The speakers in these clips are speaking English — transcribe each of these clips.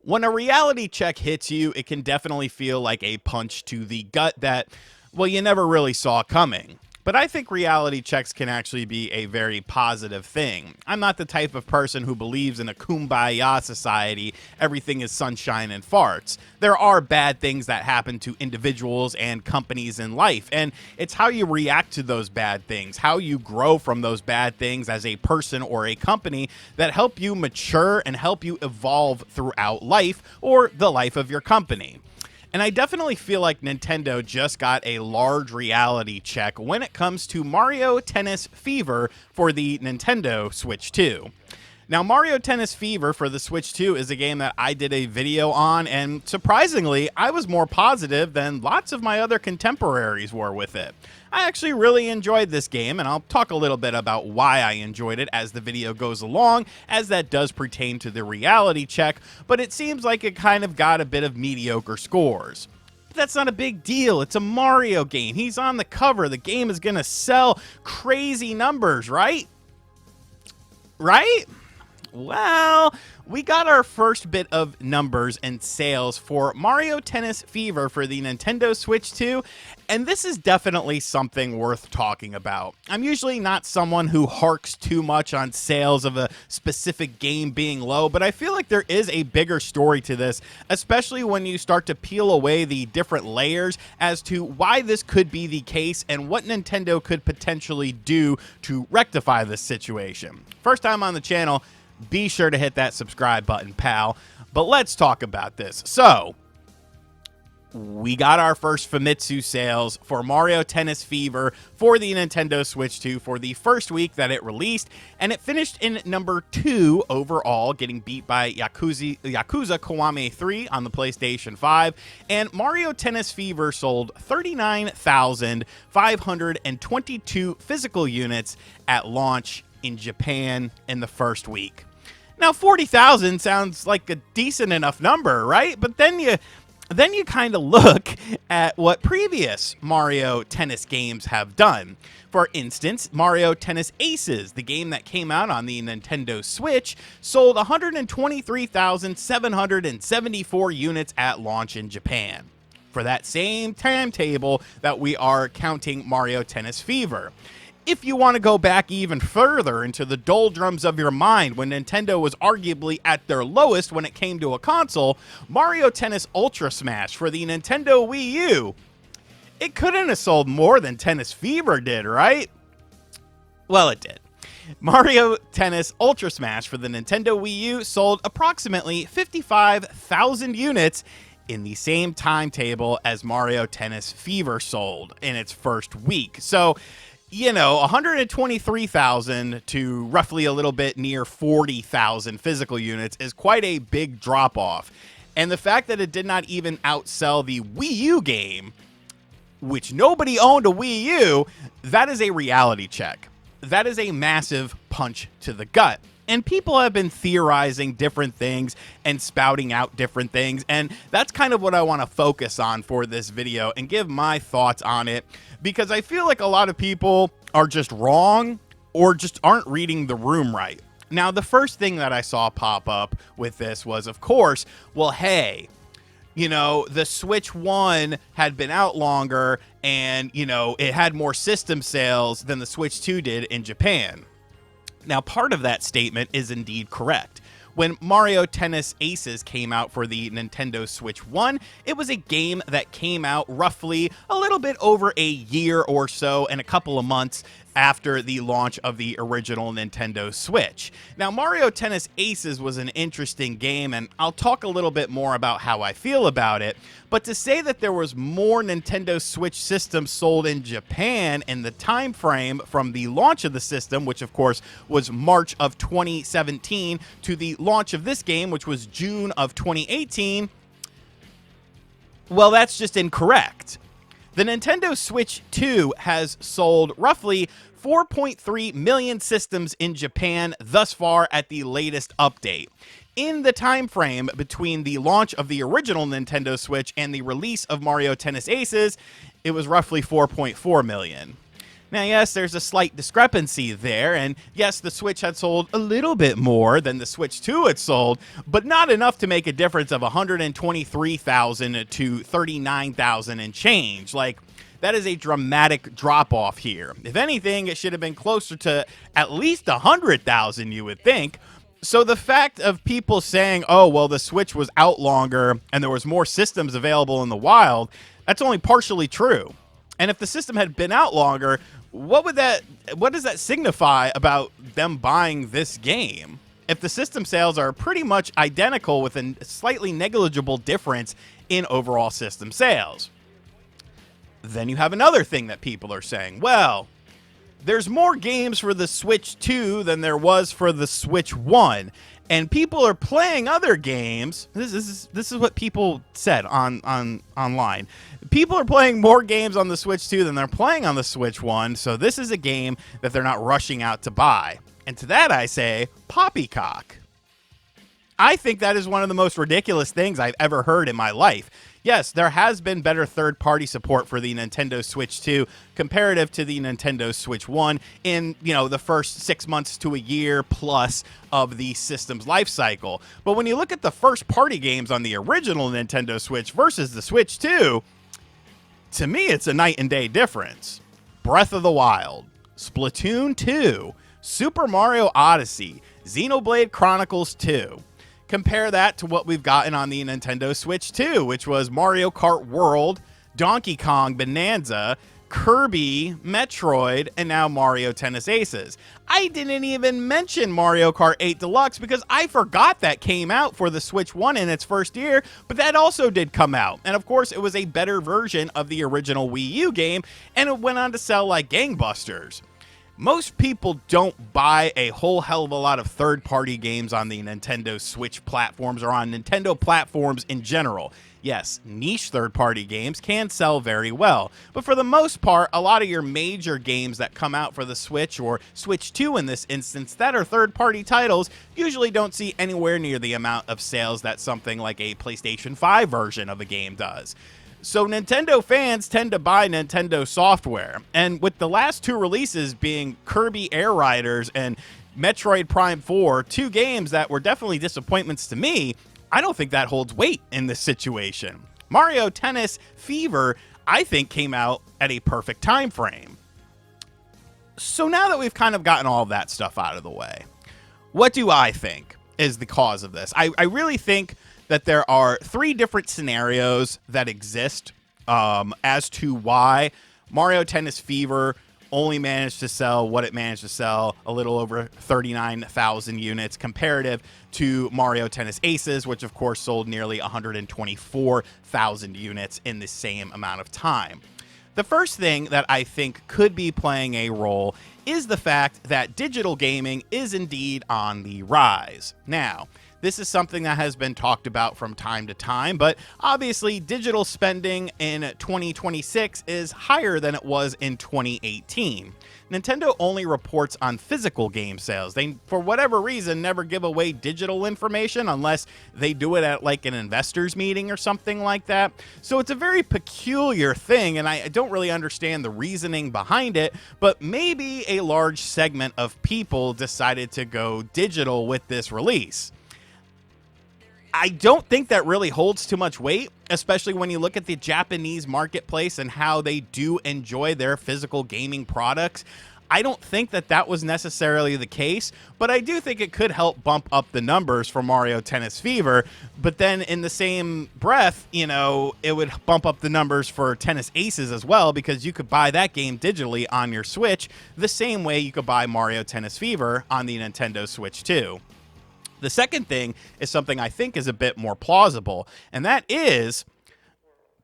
When a reality check hits you, it can definitely feel like a punch to the gut that, well, you never really saw coming. But I think reality checks can actually be a very positive thing. I'm not the type of person who believes in a kumbaya society, everything is sunshine and farts. There are bad things that happen to individuals and companies in life, and it's how you react to those bad things, how you grow from those bad things as a person or a company that help you mature and help you evolve throughout life or the life of your company. And I definitely feel like Nintendo just got a large reality check when it comes to Mario Tennis Fever for the Nintendo Switch 2. Now, Mario Tennis Fever for the Switch 2 is a game that I did a video on, and surprisingly, I was more positive than lots of my other contemporaries were with it. I actually really enjoyed this game, and I'll talk a little bit about why I enjoyed it as the video goes along, as that does pertain to the reality check, but it seems like it kind of got a bit of mediocre scores. But that's not a big deal. It's a Mario game. He's on the cover. The game is going to sell crazy numbers, right? Right? Well, we got our first bit of numbers and sales for Mario Tennis Fever for the Nintendo Switch 2, and this is definitely something worth talking about. I'm usually not someone who harks too much on sales of a specific game being low, but I feel like there is a bigger story to this, especially when you start to peel away the different layers as to why this could be the case and what Nintendo could potentially do to rectify this situation. First time on the channel, be sure to hit that subscribe button, pal. But let's talk about this. So, we got our first Famitsu sales for Mario Tennis Fever for the Nintendo Switch 2 for the first week that it released, and it finished in number 2 overall, getting beat by Yakuza Kiwami 3 on the PlayStation 5, and Mario Tennis Fever sold 39,522 physical units at launch in Japan in the first week. Now, 40,000 sounds like a decent enough number, right? But then you kind of look at what previous Mario Tennis games have done. For instance, Mario Tennis Aces, the game that came out on the Nintendo Switch, sold 123,774 units at launch in Japan, for that same timetable that we are counting Mario Tennis Fever. If you want to go back even further into the doldrums of your mind when Nintendo was arguably at their lowest when it came to a console, Mario Tennis Ultra Smash for the Nintendo Wii U, it couldn't have sold more than Tennis Fever did, right? Well, it did. Mario Tennis Ultra Smash for the Nintendo Wii U sold approximately 55,000 units in the same timetable as Mario Tennis Fever sold in its first week. So, you know, 123,000 to roughly a little bit near 40,000 physical units is quite a big drop-off. And the fact that it did not even outsell the Wii U game, which nobody owned a Wii U, that is a reality check. That is a massive punch to the gut. And people have been theorizing different things and spouting out different things, and that's kind of what I want to focus on for this video and give my thoughts on it, because I feel like a lot of people are just wrong or just aren't reading the room right. Now, the first thing that I saw pop up with this was, of course, well, hey, you know, the Switch 1 had been out longer and, you know, it had more system sales than the Switch 2 did in Japan. Now, part of that statement is indeed correct. When Mario Tennis Aces came out for the Nintendo Switch 1, it was a game that came out roughly a little bit over a year or so and a couple of months after the launch of the original Nintendo Switch. Now, Mario Tennis Aces was an interesting game, and I'll talk a little bit more about how I feel about it, but to say that there was more Nintendo Switch systems sold in Japan in the time frame from the launch of the system, which of course was March of 2017, to the launch of this game, which was June of 2018, well, that's just incorrect. The Nintendo Switch 2 has sold roughly 4.3 million systems in Japan thus far at the latest update. In the time frame between the launch of the original Nintendo Switch and the release of Mario Tennis Aces, it was roughly 4.4 million. Now, yes, there's a slight discrepancy there, and yes, the Switch had sold a little bit more than the Switch 2 had sold, but not enough to make a difference of 123,000 to 39,000 and change. Like, that is a dramatic drop-off here. If anything, it should have been closer to at least 100,000, you would think. So the fact of people saying, oh, well, the Switch was out longer and there was more systems available in the wild, that's only partially true. And if the system had been out longer, what does that signify about them buying this game? If the system sales are pretty much identical with a slightly negligible difference in overall system sales. Then you have another thing that people are saying. Well, there's more games for the Switch 2 than there was for the Switch 1. And people are playing other games. This is what people said online. People are playing more games on the Switch 2 than they're playing on the Switch 1, so this is a game that they're not rushing out to buy. And to that I say, poppycock. I think that is one of the most ridiculous things I've ever heard in my life. Yes, there has been better third-party support for the Nintendo Switch 2 comparative to the Nintendo Switch 1 in, the first 6 months to a year plus of the system's life cycle. But when you look at the first-party games on the original Nintendo Switch versus the Switch 2, to me, it's a night and day difference. Breath of the Wild, Splatoon 2, Super Mario Odyssey, Xenoblade Chronicles 2. Compare that to what we've gotten on the Nintendo Switch 2, which was Mario Kart World, Donkey Kong Bonanza, Kirby, Metroid, and now Mario Tennis Aces. I didn't even mention Mario Kart 8 Deluxe because I forgot that came out for the Switch 1 in its first year, but that also did come out. And of course, it was a better version of the original Wii U game, and it went on to sell like gangbusters. Most people don't buy a whole hell of a lot of third-party games on the Nintendo Switch platforms or on Nintendo platforms in general. Yes, niche third-party games can sell very well, but for the most part, a lot of your major games that come out for the Switch, or Switch 2 in this instance, that are third-party titles, usually don't see anywhere near the amount of sales that something like a PlayStation 5 version of a game does. So Nintendo fans tend to buy Nintendo software, and with the last two releases being Kirby Air Riders and Metroid Prime 4, two games that were definitely disappointments to me, I don't think that holds weight in this situation. Mario Tennis Fever, I think, came out at a perfect time frame. So now that we've kind of gotten all of that stuff out of the way, what do I think is the cause of this? I really think that there are three different scenarios that exist as to why Mario Tennis Fever only managed to sell what it managed to sell, a little over 39,000 units, comparative to Mario Tennis Aces, which of course sold nearly 124,000 units in the same amount of time. The first thing that I think could be playing a role is the fact that digital gaming is indeed on the rise. Now, this is something that has been talked about from time to time, but obviously digital spending in 2026 is higher than it was in 2018. Nintendo only reports on physical game sales. They, for whatever reason, never give away digital information unless they do it at like an investors meeting or something like that. So it's a very peculiar thing, and I don't really understand the reasoning behind it, but maybe a large segment of people decided to go digital with this release. I don't think that really holds too much weight, especially when you look at the Japanese marketplace and how they do enjoy their physical gaming products. I don't think that that was necessarily the case, but I do think it could help bump up the numbers for Mario Tennis Fever. But then in the same breath, it would bump up the numbers for Tennis Aces as well, because you could buy that game digitally on your Switch the same way you could buy Mario Tennis Fever on the Nintendo Switch 2. The second thing is something I think is a bit more plausible, and that is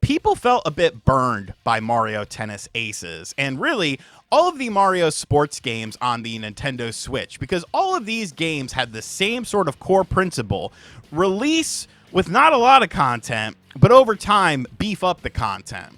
people felt a bit burned by Mario Tennis Aces, and really all of the Mario sports games on the Nintendo Switch, because all of these games had the same sort of core principle: release with not a lot of content, but over time beef up the content.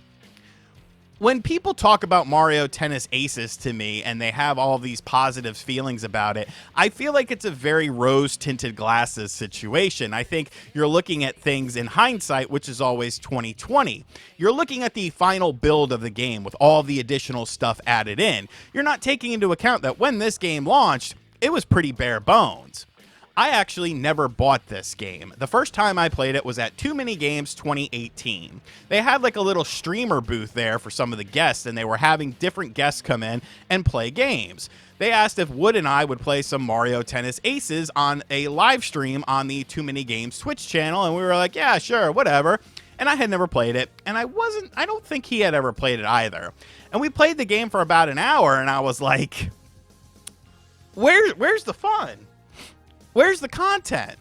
When people talk about Mario Tennis Aces to me and they have all these positive feelings about it, I feel like it's a very rose-tinted glasses situation. I think you're looking at things in hindsight, which is always 2020. You're looking at the final build of the game with all the additional stuff added in. You're not taking into account that when this game launched, it was pretty bare bones. I actually never bought this game. The first time I played it was at Too Many Games 2018. They had like a little streamer booth there for some of the guests, and they were having different guests come in and play games. They asked if Wood and I would play some Mario Tennis Aces on a live stream on the Too Many Games Twitch channel, and we were like, yeah, sure, whatever. And I had never played it, and I don't think he had ever played it either. And we played the game for about an hour, and I was like, where's the fun? Where's the content?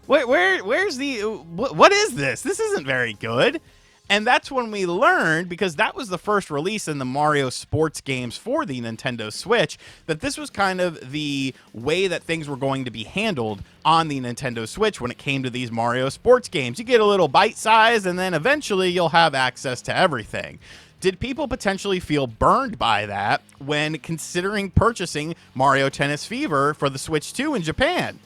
Where's the... What is this? This isn't very good. And that's when we learned, because that was the first release in the Mario sports games for the Nintendo Switch, that this was kind of the way that things were going to be handled on the Nintendo Switch when it came to these Mario sports games. You get a little bite size, and then eventually you'll have access to everything. Did people potentially feel burned by that when considering purchasing Mario Tennis Fever for the Switch 2 in Japan?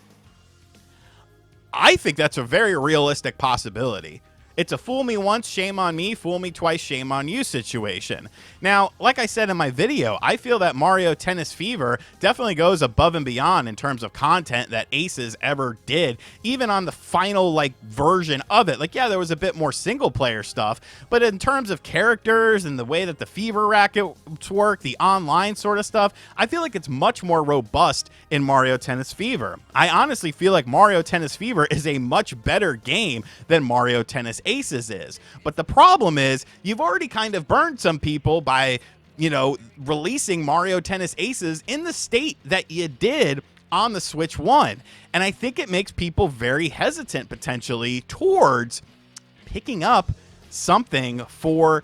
I think that's a very realistic possibility. It's a fool me once, shame on me, fool me twice, shame on you situation. Now, like I said in my video, I feel that Mario Tennis Fever definitely goes above and beyond in terms of content that Aces ever did, even on the final version of it. Like, yeah, there was a bit more single player stuff, but in terms of characters and the way that the Fever rackets work, the online sort of stuff, I feel like it's much more robust in Mario Tennis Fever. I honestly feel like Mario Tennis Fever is a much better game than Mario Tennis Aces is. But the problem is you've already kind of burned some people by, releasing Mario Tennis Aces in the state that you did on the Switch 1. And I think it makes people very hesitant potentially towards picking up something for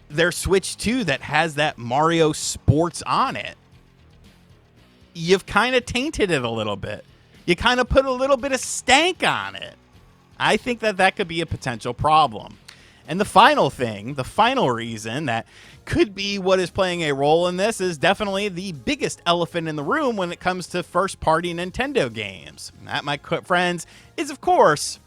their Switch 2 that has that Mario Sports on it. You've kind of tainted it a little bit. You kind of put a little bit of stank on it. I think that could be a potential problem. And the final reason that could be what is playing a role in this is definitely the biggest elephant in the room when it comes to first-party Nintendo games. And that, my friends, is, of course,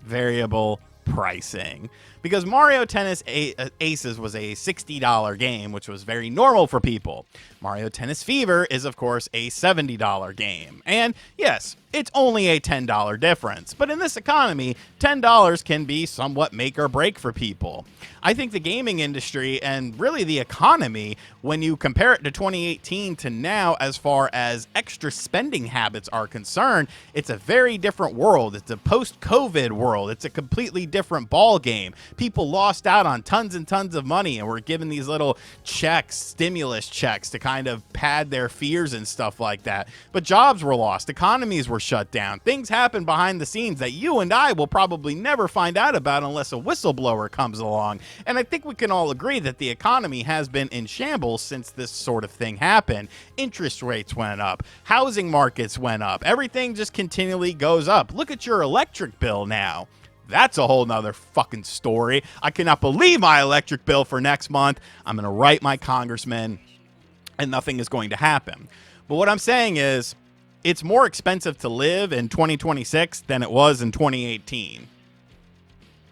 variable pricing. Because Mario Tennis Aces was a $60 game, which was very normal for people. Mario Tennis Fever is, of course, a $70 game. And yes, it's only a $10 difference. But in this economy, $10 can be somewhat make or break for people. I think the gaming industry and really the economy, when you compare it to 2018 to now as far as extra spending habits are concerned, it's a very different world. It's a post-COVID world. It's a completely different ball game. People lost out on tons and tons of money and were given these little checks, stimulus checks, to kind of pad their fears and stuff like that. But jobs were lost. Economies were shut down. Things happened behind the scenes that you and I will probably never find out about unless a whistleblower comes along. And I think we can all agree that the economy has been in shambles since this sort of thing happened. Interest rates went up. Housing markets went up. Everything just continually goes up. Look at your electric bill now. That's a whole nother fucking story. I cannot believe my electric bill for next month. I'm going to write my congressman and nothing is going to happen. But what I'm saying is it's more expensive to live in 2026 than it was in 2018.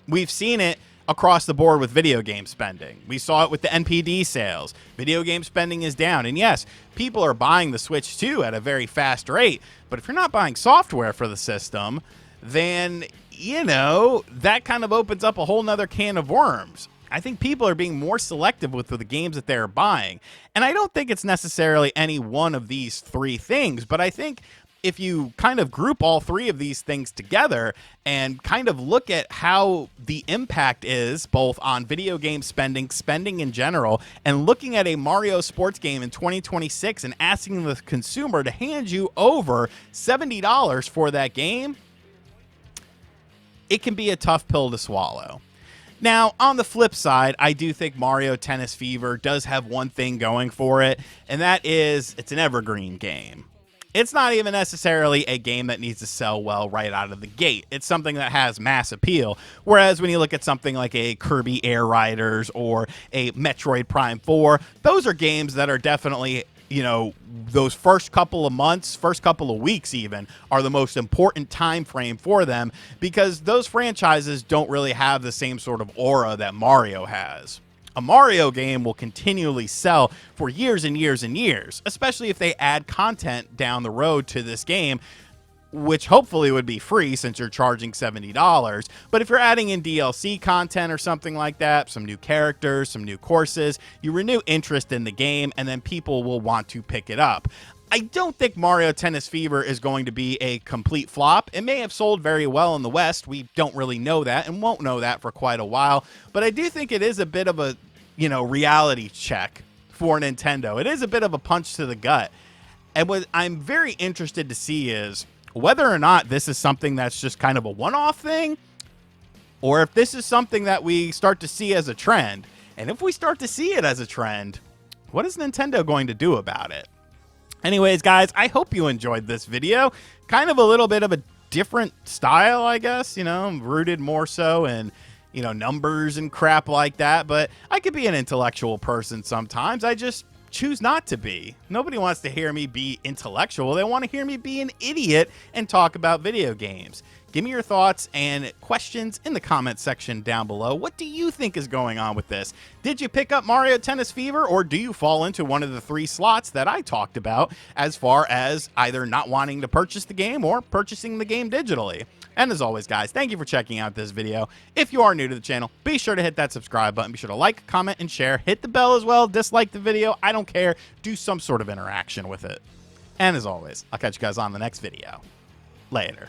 We've seen it across the board with video game spending. We saw it with the NPD sales. Video game spending is down. And yes, people are buying the Switch 2 at a very fast rate. But if you're not buying software for the system, then that kind of opens up a whole nother can of worms. I think people are being more selective with the games that they're buying. And I don't think it's necessarily any one of these three things, but I think if you kind of group all three of these things together and kind of look at how the impact is both on video game spending in general, and looking at a Mario sports game in 2026 and asking the consumer to hand you over $70 for that game, it can be a tough pill to swallow. Now, on the flip side, I do think Mario Tennis Fever does have one thing going for it, and that is it's an evergreen game. it's not even necessarily a game that needs to sell well right out of the gate. It's something that has mass appeal. Whereas when you look at something like a Kirby Air Riders or a Metroid Prime 4, those are games that are definitely, you know, those first couple of months, first couple of weeks even, are the most important time frame for them, because those franchises don't really have the same sort of aura that Mario has. A Mario game will continually sell for years and years and years, especially if they add content down the road to this game, which hopefully would be free since you're charging $70. But if you're adding in DLC content or something like that, some new characters, some new courses, you renew interest in the game, and then people will want to pick it up. I don't think Mario Tennis Fever is going to be a complete flop. It may have sold very well in the West. We don't really know that and won't know that for quite a while. But I do think it is a bit of a, you know, reality check for Nintendo. It is a bit of a punch to the gut. And what I'm very interested to see is whether or not this is something that's just kind of a one-off thing, or if this is something that we start to see as a trend. And if we start to see it as a trend, what is Nintendo going to do about it? Anyways, guys, I hope you enjoyed this video. Kind of a little bit of a different style, I guess, you know, rooted more so in, you know, numbers and crap like that. But I could be an intellectual person sometimes. I just choose not to be. Nobody wants to hear me be intellectual. They want to hear me be an idiot and talk about video games. Give me your thoughts and questions in the comment section down below. What do you think is going on with this? Did you pick up Mario Tennis Fever, or do you fall into one of the 3 slots that I talked about as far as either not wanting to purchase the game or purchasing the game digitally? And as always, guys, thank you for checking out this video. If you are new to the channel, be sure to hit that subscribe button. Be sure to like, comment, and share. Hit the bell as well. Dislike the video. I don't care. Do some sort of interaction with it. And as always, I'll catch you guys on the next video. Later.